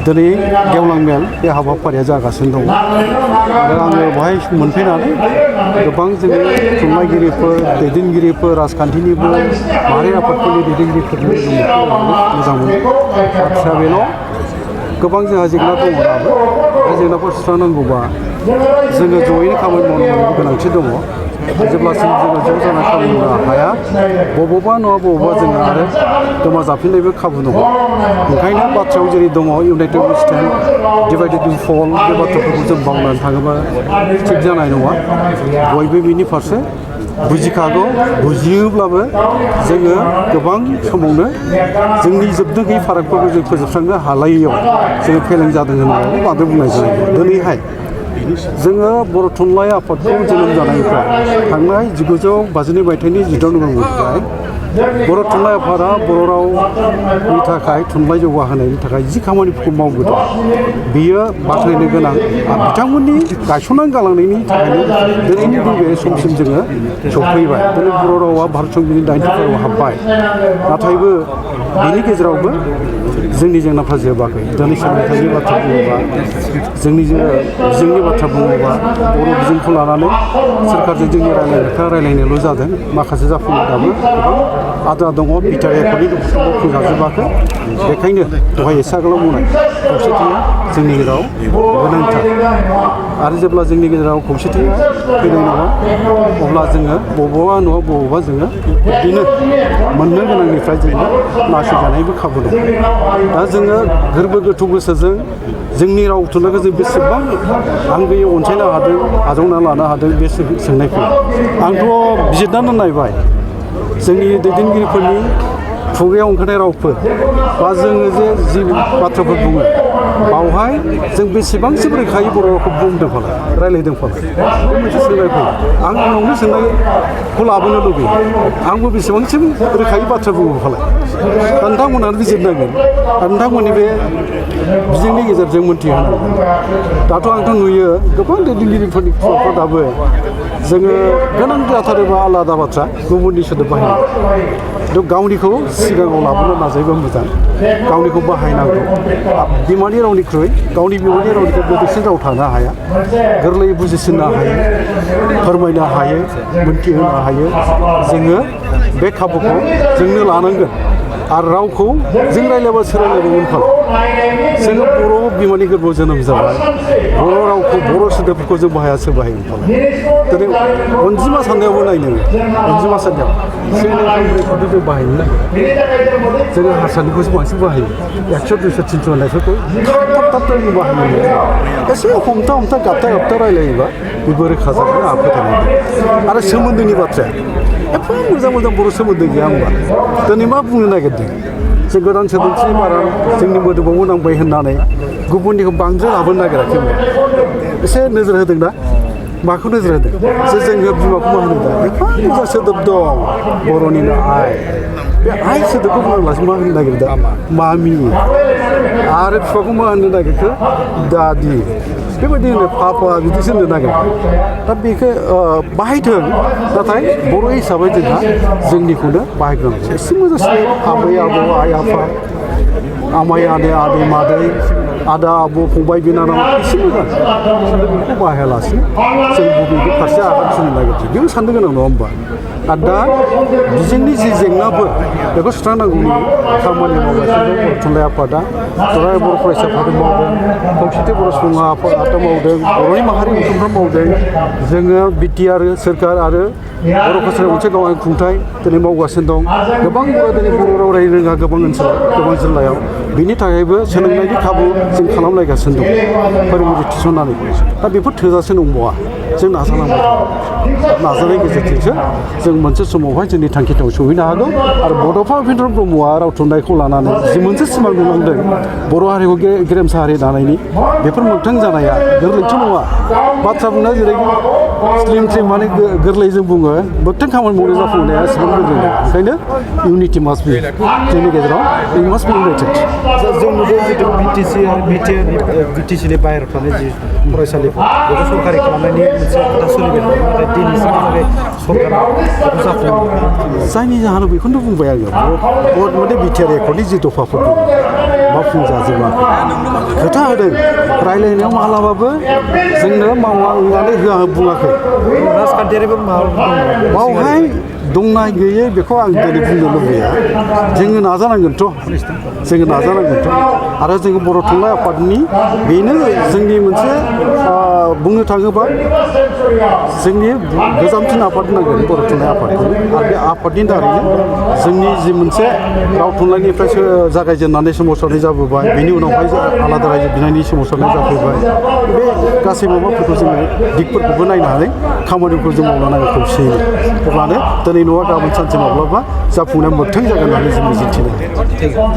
दिनै गेवलां मेल बे हाबाफारिया जागासिनो दङ आङो बेवहाय मोनफैनानै गोबां जोंनि थुनलाइगिरिफोर दैदेनगिरिफोर राजखान्थिनिबो माहारि आफादफोरनि दैदेनगिरिफोरनि मोजां मोनो बाथ्राया बेल' गोबां जोंहा जेंना दङ दाबो बे जेंनाखौ सुस्रांनांगौबा जोङो जयैनो खामानि मावनांगौ गोनांथि दङ जेब्लासिम जोङो ज' जाना खामानि मावनो हाया बबावबा नङा बबावबा जोङो आरो गोमाजाफिननायबो खाबु दङ ओंखायनो बाथ्रायाव जेरै दङ united we stand divided we fall बे बाथ्राफोरखौ जों बावनानै थाङोबा थिग जानाय नङा बयबो बिनि फारसे बुजिखागौ बुजियोब्लाबो जोङो गोबां समावनो जोंनि जोबनो गैयै फारागफोरखौ जों फोजोबस्रांनो हालायैयाव जोङो फेलें जादों होननानै बांद्राय बुंनाय जायो दिनैहाय जोङो बर' थुनलाइ आफादखौ जोनोम जानायनिफ्राय थांनाय 1952 मायथाइनि 14 नभेम्बरनिफ्राय बर' थुनलाइ आफादा बर' रावनि थाखाय थुनलाइ जौगाहोनायनि थाखाय जि खामानिफोरखौ मावबोदों बियो बाख्नायनो गोनां बिथांमोननि गायसननानै गालांनायनि थाखायनो दिनैनि बे समसिम जोङो सफैबाय दिनै बर' रावा भारत संबिधाननि 90 फारियाव हाबबाय नाथायबो बेनि गेजेरावबो जोंनि जेंनाफ्रा जोबाखै दिनै सोलोंथाइनि बाथ्रा बुङोबा जोंनि बाथ्रा बुङोबा बर' बिजोंखौ लानानै सोरखारजों जोंनि रायलायनायफ्रा रायलायनायल' जादों माखासे जाफुङै दाबो गोबां आद्रा दङ बिटिआर एकर्डनि दुखुखौ फैजाजोबाखै बेखायनो दहाय एसे आगोलाव बुंनाय खौसेथिया जोंनि गेजेराव गोनांथार आरो जेब्ला जोंनि गेजेराव खौसेथिया फैनाय नङा अब्ला जोङो बबावबा नङा बबावबा जोङो बिदिनो मोननो गोनांनिफ्राय जोङो नासयजानायबो खाबु दं दा जोङो गोरबो गोथौ गोसोजों जोंनि राव थुनलाइखौ जों बेसेबां आंगोयै अनसायनो हादों आजावना लानो हादों बे सोंनायखौ आंथ' बिजिरनानै नायबाय जोंनि दैदेनगिरिफोरनि खुगायाव ओंखारनाय रावफोर बा जोङो जि बाथ्राफोर बुङो बावहाय जों बेसेबांसिम रोखायै बर' रावखौ बुंदों फालाय रायलायदों फालाय बे मोनसे सोंनाय फैयो आं उनावनो सोंनायखौ लाबोनो लुबैयो आंबो बेसेबांसिम रोखायै बाथ्रा बुङो फालाय दा नोंथांमोनानो बिजिरनांगोन आरो नोंथांमोननि बे बिजोंनि गेजेरजों मोन्थिहोनांगोन दाथ' आंथ' नुयो गोबां दैदेनगिरिफोरनि खुगाफ्राव दाबो जोङो गोनां जाथारोबा आलादा बाथ्रा गुबुननि सोदोब बाहायनाय खिन्थु गावनिखौ सिगाङाव लाबोनो नाजायोबा मोजां गावनिखौ बाहायनांगौ बिमानि रावनिख्रुइ गावनि बिमानि रावनिख्रुइ गोदैसिन राव थानो हाया गोरलैयै बुजिसिननो हायो फोरमायनो हायो मोन्थिहोनो हायो जोङो बे खाबुखौ जोंनो लानांगोन आरो रावखौ जों रायलायबा सोरायलायबावगोन फाल जोङो बर' बिमानि गोरबोआव जोनोम जाबाय बर' रावखौ बर' सोदोबफोरखौ जों बाहायासो बाहायगोन फाल दिनै अनजिमा साननायावबो नायनो अनजिमा साननायाव सोलोंथाइफोरखौ जों बाहायनो नागिरो जोङो हारसानिखौसो बांसिन बाहायो 100 200 300 होननायफोरखौ थाब जों बाहायनो एसे हमथा गाबथा रायलायोबा बेबो रोखा जागोन आंहा फोथायनाय दं आरो सोमोन्दोनि बाथ्राया एफा मोजां बर' सोमोन्दो गैया होमबा दिनै मा बुंनो नागिरदों जों गोदान सोदोमस्रि बारा जोंनि मोदोमावबो नांबाय होननानै गुबुननिखौ बांद्राय लाबोनो नागिराखै एसे नोजोर होदों ना माखौ नोजोर होदों जे जोङो बिमाखौ मा होनो दा एफा मोजां सोदोब दं बर'निनो आइ बे आइ सोदोबखौ बुङोब्लासो मा होनो नागिरदों मामि आरो बिफाखौ मा होनो नागिरखो दादि बेबायदि होनो पापा बिदिसो होननो नागिरदों दा बेखौ बाहायथों नाथाय बर' हिसाबै जोंहा जोंनिखौनो बाहायग्रोनांगौ एसे मोजांसिन आबै आबौ आइ आफा आमाइ आदै मादै आदा आब' फंबाय बिनानाव एसे मोजां बेखौ बाहायालासिनो जों बबेनि फारसे आगान सुरनो नागिरदों बेबो साननो गोनां नङा होमबा आरो दा बिजोंनि जि जेंनाफोर बेखौ सुस्रांनांगौनि खामानि मावगासिनो दं बर' थुनलाइ आफादा दुलाराय बर' फरायसा आफादा मावदों खौसेथि बर' सुबुं आफादा मावदों बर'नि माहारि गौथुमफ्रा मावदों जोङो बिटिआर सोरखार आरो बर' फरायसालि मोनसे गावारि खुंथाय दिनै मावगासिनो दं गोबां दिनै बर' राव रायलायनो रोङा गोबां ओनसोलाव गोबां जिल्लायाव बिनि थाखायबो सोलोंनायनि खाबु जों खालामलायगासिनो दं फोरोंगिरि थिसननानै दा बेफोर थोजासे नंबावा जों नाजालांबाय नाजानायनि गेजेरजोंसो जों मोनसे समावहाय जोंनि थांखियाव सहैनो हागौ आरो बड'फा उपेन्द्र ब्रह्मआ राव थुनलाइखौ लानानै जि मोनसे सिमां नुलांदों बर' हारिखौ गेरेमसा हारि दानायनि बेफोर मोगथां जानाया गोरलैथ' नङा बाथ्रा बुंनाया जेरै स्लिम माने गोरलै जों बुङो मोगथां खामानि मावनो जाफुंनाया एसेबां गोरलै नङा ओंखायनो इउनिटि मास्ट बि जोंनि गेजेराव इ मास्ट बि इउनाइटेड जों नुदों जितु बिटिसिनि बाहेरायाव थानाय जि फरायसालिफोर बेखौ सरकारि खालामनायनि मोनसे खोथा सोलिबाय दं नाथाय दिनैसिमहालागै सरकारा बेखौ जाफुङाखै जायनि जाहोनाव बेखौनो बुंबाय आङो बर'नि बिटिआर एकर्डनि जि दफाफोर दङ मावफुंजाजोबाखै खोथा होदों रायलायनायाव मालाबाबो जोंनो मावा होननानै बुङाखै राजखान्थियारिबो माबा दङ बावहाय दंनाय गैयै बेखौ आं दिनै बुंनो लुबैया जोङो नाजानांगोनथ' जोङो नाजानांगोनथ' आरो जोङो बर' थुनलाइ आफादनि बेनो जोंनि मोनसे बुंनो थाङोबा जोंनि गोजामसिन आफाद होनांगोन बर' थुनलाइ आफादखौ आरो बे आफादनि दारैनो जोंनि जि मोनसे राव थुनलाइनिफ्रायसो जागायजेननानै सोमावसारनाय जाबोबाय बेनि उनावहाय आलादा रायजो बिनायनि सोमावसारनाय जाफैबाय बे गासै माबाफोरखौ जोङो दिगफोरखौबो नायनानै खामानिखौ जों मावनो नांगौ खौसेयैनो अब्लानो दिनै न'आ गाबोन सानसे माब्लाबा जाफुंनाया मोगथां जागोन होननानै जों मिजिंथिनो हायो